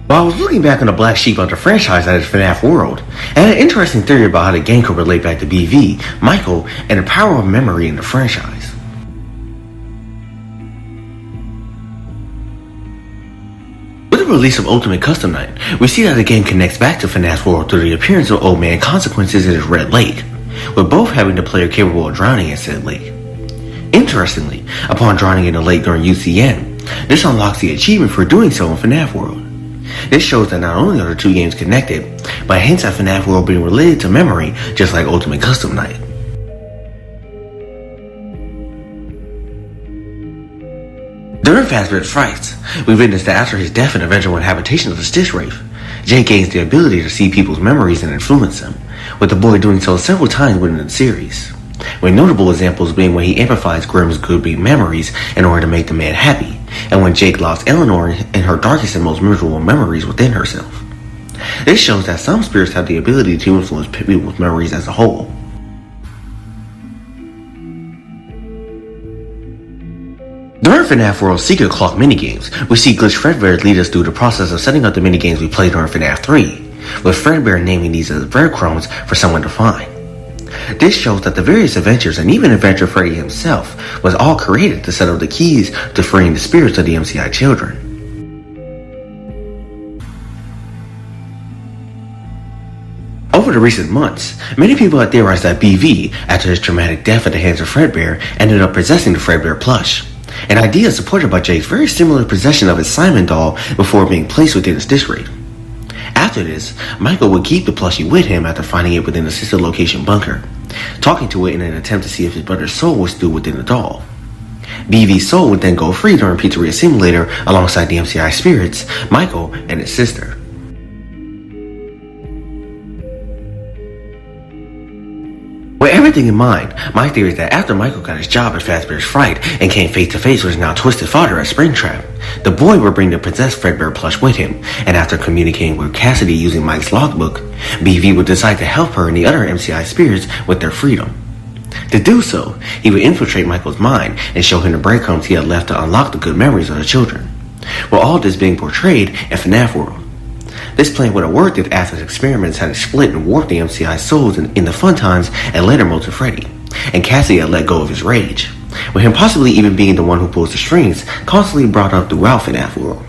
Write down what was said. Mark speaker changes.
Speaker 1: While I was looking back on the black sheep of the franchise that is FNAF World, I had an interesting theory about how the game could relate back to BV, Michael, and the power of memory in the franchise. With the release of Ultimate Custom Night, we see that the game connects back to FNAF World through the appearance of Old Man Consequences in his Red Lake, with both having the player capable of drowning in said lake. Interestingly, upon drowning in the lake during UCN, this unlocks the achievement for doing so in FNAF World. This shows that not only are the two games connected, but hints at FNAF World being related to memory, just like Ultimate Custom Night. During Fazbear's Frights, we witnessed that after his death in the eventual habitation of the Stitch Wraith, Jake gains the ability to see people's memories and influence them, with the boy doing so several times within the series, with notable examples being when he amplifies Grimm's good memories in order to make the man happy, and when Jake locks Eleanor in her darkest and most miserable memories within herself. This shows that some spirits have the ability to influence people's memories as a whole. During FNAF World's Secret Clock minigames, we see Glitch Fredbear lead us through the process of setting up the minigames we played during FNAF 3, with Fredbear naming these as breadcrumbs for someone to find. This shows that the various adventures and even Adventure Freddy himself was all created to set up the keys to freeing the spirits of the MCI children. Over the recent months, many people have theorized that BV, after his traumatic death at the hands of Fredbear, ended up possessing the Fredbear plush, an idea supported by Jake's very similar possession of his Simon doll before being placed within his Stitch Wraith. After this, Michael would keep the plushie with him after finding it within the sister location bunker, talking to it in an attempt to see if his brother's soul was still within the doll. BV's soul would then go free during Pizzeria Simulator alongside the MCI spirits, Michael, and his sister. With everything in mind, my theory is that after Michael got his job at Fazbear's Fright and came face to face with his now twisted father at Springtrap, the boy would bring the possessed Fredbear plush with him, and after communicating with Cassidy using Mike's logbook, BV would decide to help her and the other MCI spirits with their freedom. To do so, he would infiltrate Michael's mind and show him the breadcrumbs he had left to unlock the good memories of the children, with all this being portrayed in FNAF World. This plan would have worked if after his experiments had split and warped the MCI souls in the fun times and later mold to Freddy, and Cassidy had let go of his rage, with him possibly even being the one who pulls the strings, constantly brought up throughout FNAF World.